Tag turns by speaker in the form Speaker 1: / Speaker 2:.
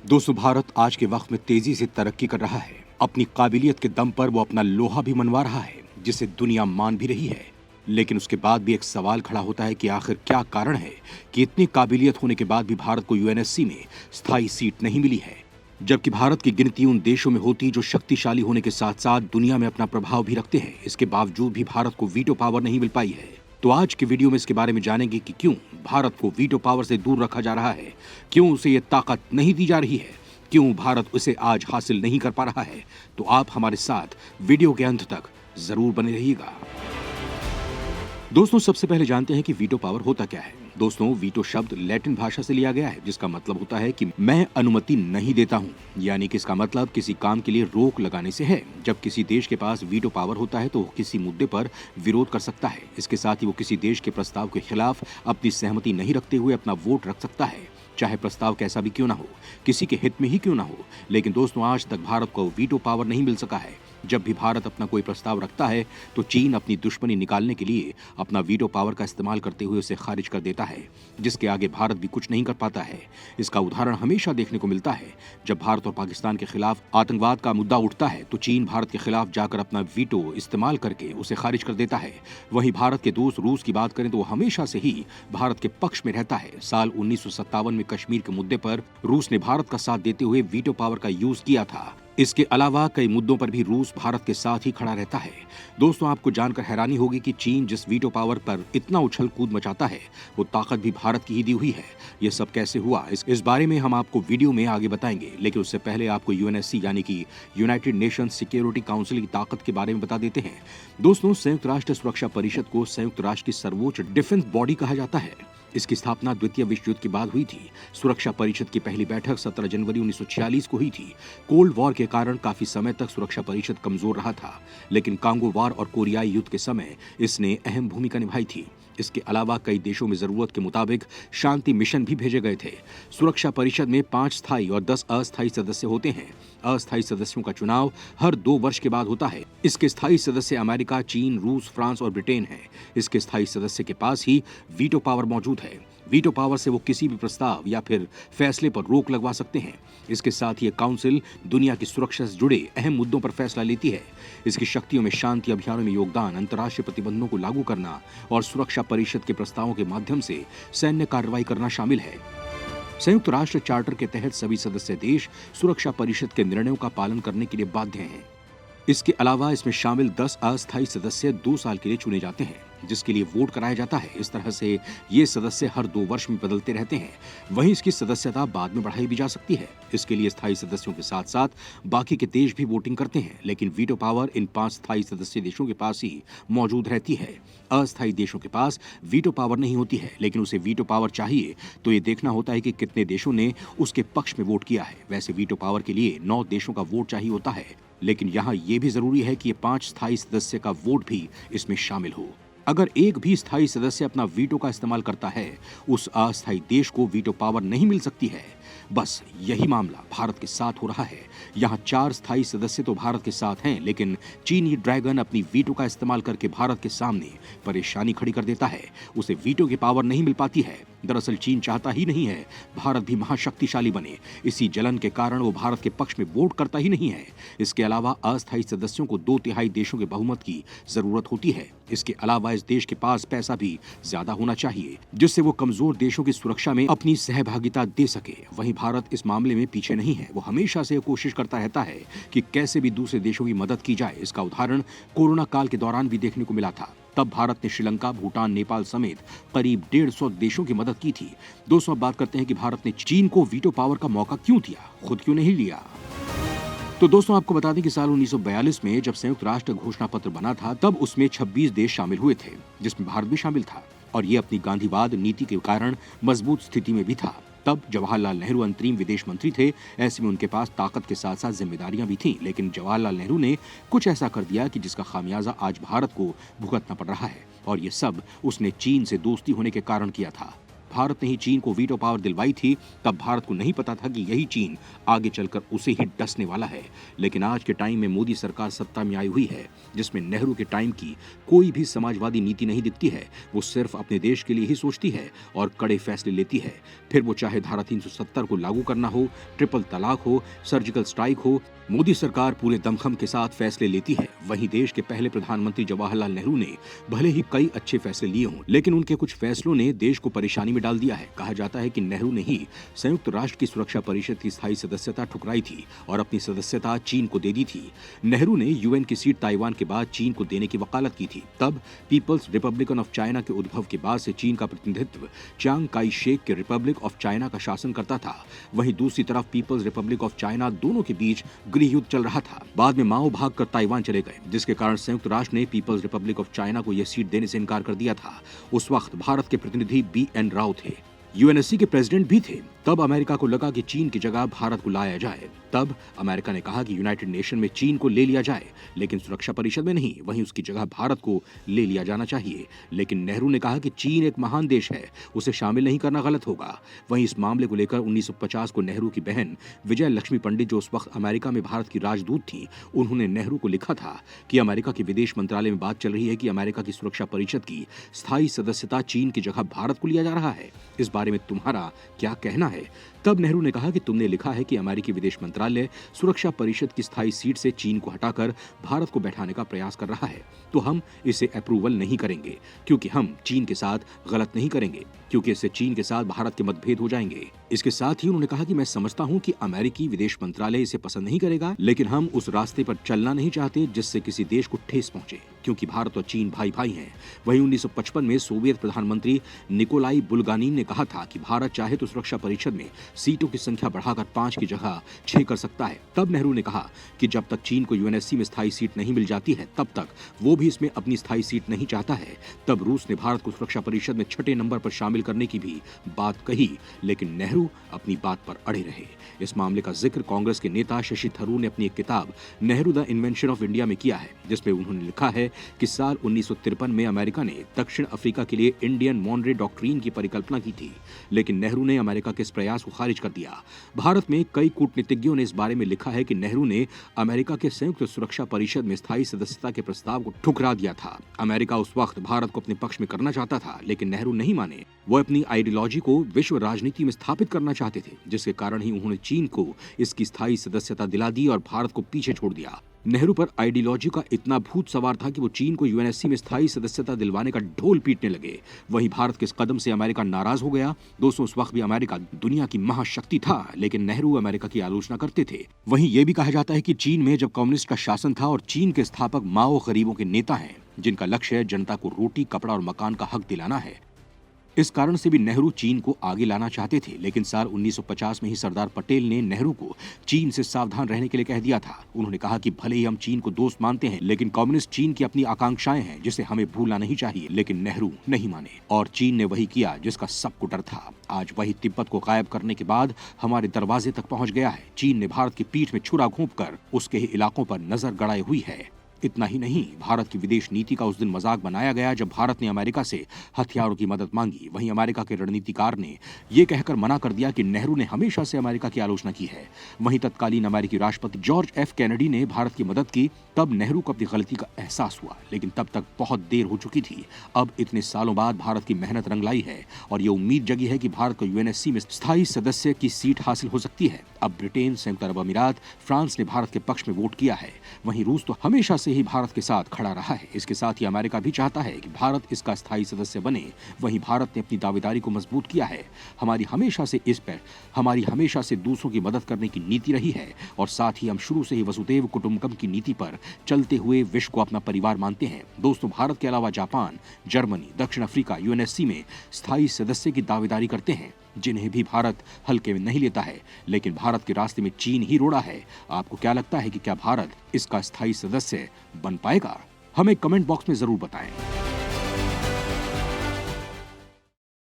Speaker 1: दोस्तों, भारत आज के वक्त में तेजी से तरक्की कर रहा है। अपनी काबिलियत के दम पर वो अपना लोहा भी मनवा रहा है, जिसे दुनिया मान भी रही है। लेकिन उसके बाद भी एक सवाल खड़ा होता है कि आखिर क्या कारण है कि इतनी काबिलियत होने के बाद भी भारत को यूएनएससी में स्थायी सीट नहीं मिली है। जबकि भारत की गिनती उन देशों में होती जो शक्तिशाली होने के साथ साथ दुनिया में अपना प्रभाव भी रखते हैं। इसके बावजूद भी भारत को वीटो पावर नहीं मिल पाई है। तो आज के वीडियो में इसके बारे में जानेंगे कि क्यों भारत को वीटो पावर से दूर रखा जा रहा है, क्यों उसे ये ताकत नहीं दी जा रही है, क्यों भारत उसे आज हासिल नहीं कर पा रहा है। तो आप हमारे साथ वीडियो के अंत तक जरूर बने रहिएगा। दोस्तों, सबसे पहले जानते हैं कि वीटो पावर होता क्या है। दोस्तों, वीटो शब्द लैटिन भाषा से लिया गया है, जिसका मतलब होता है कि मैं अनुमति नहीं देता हूं। यानी कि इसका मतलब किसी काम के लिए रोक लगाने से है। जब किसी देश के पास वीटो पावर होता है तो वो किसी मुद्दे पर विरोध कर सकता है। इसके साथ ही वो किसी देश के प्रस्ताव के खिलाफ अपनी सहमति नहीं रखते हुए अपना वोट रख सकता है, चाहे प्रस्ताव कैसा भी क्यों ना हो, किसी के हित में ही क्यों ना हो। लेकिन दोस्तों, आज तक भारत को वीटो पावर नहीं मिल सका है। जब भी भारत अपना कोई प्रस्ताव रखता है तो चीन अपनी दुश्मनी निकालने के लिए अपना वीटो पावर का इस्तेमाल करते हुए उसे खारिज कर देता है, जिसके आगे भारत भी कुछ नहीं कर पाता है। इसका उदाहरण हमेशा देखने को मिलता है। जब भारत और पाकिस्तान के खिलाफ आतंकवाद का मुद्दा उठता है तो चीन भारत के खिलाफ जाकर अपना वीटो इस्तेमाल करके उसे खारिज कर देता है। वहीं भारत के दोस्त रूस की बात करें तो वो हमेशा से ही भारत के पक्ष में रहता है। साल 1957 में कश्मीर के मुद्दे पर रूस ने भारत का साथ देते हुए वीटो पावर का यूज किया था। इसके अलावा कई मुद्दों पर भी रूस भारत के साथ ही खड़ा रहता है। दोस्तों, आपको जानकर हैरानी होगी कि चीन जिस वीटो पावर पर इतना उछल कूद मचाता है, वो ताकत भी भारत की ही दी हुई है। ये सब कैसे हुआ, इस बारे में हम आपको वीडियो में आगे बताएंगे। लेकिन उससे पहले आपको यूएनएससी यानी कि यूनाइटेड नेशंस सिक्योरिटी काउंसिल की ताकत के बारे में बता देते हैं। दोस्तों, संयुक्त राष्ट्र सुरक्षा परिषद को संयुक्त राष्ट्र की सर्वोच्च डिफेंस बॉडी कहा जाता है। इसकी स्थापना द्वितीय विश्व युद्ध के बाद हुई थी। सुरक्षा परिषद की पहली बैठक 17 जनवरी 1946 को हुई थी। कोल्ड वॉर के कारण काफी समय तक सुरक्षा परिषद कमजोर रहा था, लेकिन कांगो वॉर और कोरियाई युद्ध के समय इसने अहम भूमिका निभाई थी। इसके अलावा कई देशों में जरूरत के मुताबिक शांति मिशन भी भेजे गए थे। सुरक्षा परिषद में 5 स्थायी और 10 अस्थायी सदस्य होते हैं। अस्थायी सदस्यों का चुनाव हर 2 वर्ष के बाद होता है। इसके स्थायी सदस्य अमेरिका, चीन, रूस, फ्रांस और ब्रिटेन हैं। इसके स्थायी सदस्य के पास ही वीटो पावर मौजूद है। वीटो पावर से वो किसी भी प्रस्ताव या फिर फैसले पर रोक लगवा सकते हैं। इसके साथ ही काउंसिल दुनिया की सुरक्षा से जुड़े अहम मुद्दों पर फैसला लेती है। इसकी शक्तियों में शांति अभियानों में योगदान, अंतर्राष्ट्रीय प्रतिबंधों को लागू करना और सुरक्षा परिषद के प्रस्तावों के माध्यम से सैन्य कार्रवाई करना शामिल है। संयुक्त राष्ट्र चार्टर के तहत सभी सदस्य देश सुरक्षा परिषद के निर्णयों का पालन करने के लिए बाध्य हैं। इसके अलावा इसमें शामिल 10 अस्थायी सदस्य 2 साल के लिए चुने जाते हैं, जिसके लिए वोट कराया जाता है। इस तरह से ये सदस्य हर 2 वर्ष में बदलते रहते हैं। वहीं इसकी सदस्यता बाद में बढ़ाई भी जा सकती है। इसके लिए स्थायी सदस्यों के साथ साथ बाकी के देश भी वोटिंग करते हैं, लेकिन वीटो पावर इन 5 स्थायी सदस्य देशों के पास ही मौजूद रहती है। अस्थायी देशों के पास वीटो पावर नहीं होती है, लेकिन उसे वीटो पावर चाहिए तो ये देखना होता है कि कितने देशों ने उसके पक्ष में वोट किया है। वैसे वीटो पावर के लिए 9 देशों का वोट चाहिए होता है, लेकिन यहाँ ये भी जरूरी है कि ये 5 स्थायी सदस्य का वोट भी इसमें शामिल हो। अगर एक भी स्थायी सदस्य अपना वीटो का इस्तेमाल करता है, उस अस्थायी देश को वीटो पावर नहीं मिल सकती है। बस यही मामला भारत के साथ हो रहा है। यहाँ 4 स्थायी सदस्य तो भारत के साथ हैं, लेकिन चीनी ड्रैगन अपनी वीटो का इस्तेमाल करके भारत के सामने परेशानी खड़ी कर देता है। उसे वीटो की पावर नहीं मिल पाती है। दरअसल चीन चाहता ही नहीं है भारत भी महाशक्तिशाली बने। इसी जलन के कारण वो भारत के पक्ष में वोट करता ही नहीं है। इसके अलावा अस्थायी सदस्यों को 2/3 देशों के बहुमत की जरूरत होती है। इसके अलावा इस देश के पास पैसा भी ज्यादा होना चाहिए, जिससे वो कमजोर देशों की सुरक्षा में अपनी सहभागिता दे सके। वहीं भारत इस मामले में पीछे नहीं है। वो हमेशा से कोशिश करता रहता है कि कैसे भी दूसरे देशों की मदद की जाए। इसका उदाहरण कोरोना काल के दौरान भी देखने को मिला था। तब भारत ने श्रीलंका, भूटान, नेपाल समेत करीब 150 देशों की मदद की थी। दोस्तों, अब बात करते हैं कि भारत ने चीन को वीटो पावर का मौका क्यों दिया, खुद क्यों नहीं लिया। तो दोस्तों, आपको बता दें कि साल 1942 में जब संयुक्त राष्ट्र घोषणा पत्र बना था, तब उसमें 26 देश शामिल हुए थे, जिसमें भारत भी शामिल था। और ये अपनी गांधीवाद नीति के कारण मजबूत स्थिति में भी था। तब जवाहरलाल नेहरू अंतरिम विदेश मंत्री थे। ऐसे में उनके पास ताकत के साथ साथ जिम्मेदारियां भी थीं। लेकिन जवाहरलाल नेहरू ने कुछ ऐसा कर दिया कि जिसका खामियाजा आज भारत को भुगतना पड़ रहा है। और ये सब उसने चीन से दोस्ती होने के कारण किया था। भारत ने ही चीन को वीटो पावर दिलवाई थी, तब भारत को नहीं पता था कि यही चीन आगे चलकर उसे ही डसने वाला है। लेकिन आज के टाइम में मोदी सरकार सत्ता में आई हुई है, जिसमें नेहरू के टाइम की कोई भी समाजवादी नीति नहीं दिखती है। वो सिर्फ अपने देश के लिए ही सोचती है और कड़े फैसले लेती है। फिर वो चाहे धारा 370 को लागू करना हो, ट्रिपल तलाक हो, सर्जिकल स्ट्राइक हो, मोदी सरकार पूरे दमखम के साथ फैसले लेती है। वहीं देश के पहले प्रधानमंत्री जवाहरलाल नेहरू ने भले ही कई अच्छे फैसले लिए हों, लेकिन उनके कुछ फैसलों ने देश को परेशानी में डाल दिया है। कहा जाता है कि नेहरू ने ही संयुक्त राष्ट्र की सुरक्षा परिषद की स्थायी सदस्यता ठुकराई थी और अपनी सदस्यता चीन को दे दी थी। नेहरू ने यूएन की सीट ताइवान के बाद चीन को देने की वकालत की थी। तब पीपल्स रिपब्लिकन ऑफ चाइना के उद्भव के बाद से चीन का प्रतिनिधित्व चांग काई शेक के रिपब्लिक ऑफ चाइना का शासन करता था। वहीं दूसरी तरफ पीपल्स रिपब्लिक ऑफ चाइना, दोनों के बीच गृह युद्ध चल रहा था। बाद में माओ भागकर ताइवान चले गए, जिसके कारण संयुक्त राष्ट्र ने पीपल्स रिपब्लिक ऑफ चाइना को यह सीट देने से इनकार कर दिया था। उस वक्त भारत के प्रतिनिधि BN राव थे, यूएनएससी के प्रेसिडेंट भी थे। तब अमेरिका को लगा कि चीन की जगह भारत को लाया जाए। तब अमेरिका ने कहा कि यूनाइटेड नेशन में चीन को ले लिया जाए, लेकिन सुरक्षा परिषद में नहीं, वहीं उसकी जगह भारत को ले लिया जाना चाहिए। लेकिन नेहरू ने कहा कि चीन एक महान देश है, उसे शामिल नहीं करना गलत होगा। वहीं इस मामले को लेकर 1950 को नेहरू की बहन विजय लक्ष्मी पंडित, जो उस वक्त अमेरिका में भारत की राजदूत थी, उन्होंने नेहरू को लिखा था कि अमेरिका के विदेश मंत्रालय में बात चल रही है कि अमेरिका की सुरक्षा परिषद की स्थायी सदस्यता चीन की जगह भारत को लिया जा रहा है। इस बारे में तुम्हारा क्या कहना है? तब नेहरू ने कहा कि तुमने लिखा है कि अमेरिकी विदेश मंत्रालय सुरक्षा परिषद की स्थायी सीट से चीन को हटाकर भारत को बैठाने का प्रयास कर रहा है, तो हम इसे अप्रूवल नहीं करेंगे, क्योंकि हम चीन के साथ गलत नहीं करेंगे, क्योंकि इससे चीन के साथ भारत के मतभेद हो जाएंगे। इसके साथ ही उन्होंने कहा कि मैं समझता हूं कि अमेरिकी विदेश मंत्रालय इसे पसंद नहीं करेगा, लेकिन हम उस रास्ते पर चलना नहीं चाहते जिससे किसी देश को ठेस पहुंचे, क्योंकि भारत और चीन भाई भाई हैं। वहीं 1955 में सोवियत प्रधानमंत्री निकोलाई बुल्गानिन ने कहा था कि भारत चाहे तो सुरक्षा परिषद में सीटों की संख्या बढ़ाकर 5 की जगह 6 कर सकता है। तब नेहरू ने कहा कि जब तक चीन को यूएनएससी में स्थायी सीट नहीं मिल जाती है, तब तक वो भी इसमें अपनी स्थायी सीट नहीं चाहता है। तब रूस ने भारत को सुरक्षा परिषद में 6ठे नंबर पर शामिल करने की भी बात कही, लेकिन नेहरू अपनी बात पर अड़े रहे। इस मामले का जिक्र कांग्रेस के नेता शशि थरूर ने अपनी एक किताब Nehru the invention of India में किया है, जिसमें उन्होंने लिखा है कि साल 1953 में अमेरिका ने दक्षिण अफ्रीका के लिए इंडियन मॉनरे डॉक्ट्रीन की परिकल्पना की थी, लेकिन नेहरू ने अमेरिका के इस प्रयास को खारिज कर दिया। भारत में कई कूटनीतिज्ञों ने इस बारे में लिखा है कि नेहरू ने अमेरिका के संयुक्त सुरक्षा परिषद में स्थायी सदस्यता के प्रस्ताव को ठुकरा दिया था। अमेरिका उस वक्त भारत को अपने पक्ष में करना चाहता था, लेकिन नेहरू नहीं माने। वो अपनी आइडियोलॉजी को विश्व राजनीति में स्थापित करना चाहते थे, जिसके कारण ही उन्होंने चीन को इसकी स्थायी सदस्यता दिला दी और भारत को पीछे छोड़ दिया। नेहरू पर आइडियोलॉजी का इतना भूत सवार था कि वो चीन को यूएनएससी में स्थायी सदस्यता दिलवाने का ढोल पीटने लगे। वहीं भारत के इस कदम से अमेरिका नाराज हो गया। दोस्तों, उस वक्त भी अमेरिका दुनिया की महाशक्ति था, लेकिन नेहरू अमेरिका की आलोचना करते थे। वहीं ये भी कहा जाता है कि चीन में जब कम्युनिस्ट का शासन था और चीन के स्थापक माओ गरीबों के नेता हैं, जिनका लक्ष्य जनता को रोटी, कपड़ा और मकान का हक दिलाना है। इस कारण से भी नेहरू चीन को आगे लाना चाहते थे, लेकिन साल 1950 में ही सरदार पटेल ने नेहरू को चीन से सावधान रहने के लिए कह दिया था। उन्होंने कहा कि भले ही हम चीन को दोस्त मानते हैं, लेकिन कम्युनिस्ट चीन की अपनी आकांक्षाएं हैं जिसे हमें भूलना नहीं चाहिए। लेकिन नेहरू नहीं माने और चीन ने वही किया जिसका सबको डर था। आज वही तिब्बत को गायब करने के बाद हमारे दरवाजे तक पहुंच गया है। चीन ने भारत की पीठ में छुरा घोंपकर उसके ही इलाकों पर नजर गड़ाई हुई है। इतना ही नहीं, भारत की विदेश नीति का उस दिन मजाक बनाया गया जब भारत ने अमेरिका से हथियारों की मदद मांगी। वहीं अमेरिका के रणनीतिकार ने यह कहकर मना कर दिया कि नेहरू ने हमेशा से अमेरिका की आलोचना की है। वहीं तत्कालीन अमेरिकी राष्ट्रपति जॉर्ज F कैनेडी ने भारत की मदद की। तब नेहरू को अपनी गलती का एहसास हुआ, लेकिन तब तक बहुत देर हो चुकी थी। अब इतने सालों बाद भारत की मेहनत रंग लाई है और ये उम्मीद जगी है कि भारत को यूएनएससी में स्थायी सदस्य की सीट हासिल हो सकती है। अब ब्रिटेन, संयुक्त अरब अमीरात, फ्रांस ने भारत के पक्ष में वोट किया है। वहीं रूस तो हमेशा से ही भारत के साथ खड़ा रहा है। इसके साथ ही अमेरिका भी चाहता है कि भारत इसका स्थायी सदस्य बने। वहीं भारत ने अपनी दावेदारी को मजबूत किया है। हमारी हमेशा से दूसरों की मदद करने की नीति रही है और साथ ही हम शुरू से ही वसुधैव कुटुंबकम की नीति पर चलते हुए विश्व को अपना परिवार मानते हैं। दोस्तों, भारत के अलावा जापान, जर्मनी, दक्षिण अफ्रीका यूएनएससी में स्थायी सदस्य की दावेदारी करते हैं, जिन्हें भी भारत हल्के में नहीं लेता है। लेकिन भारत के रास्ते में चीन ही रोड़ा है। आपको क्या लगता है कि क्या भारत इसका स्थायी सदस्य बन पाएगा? हमें कमेंट बॉक्स में जरूर बताएं।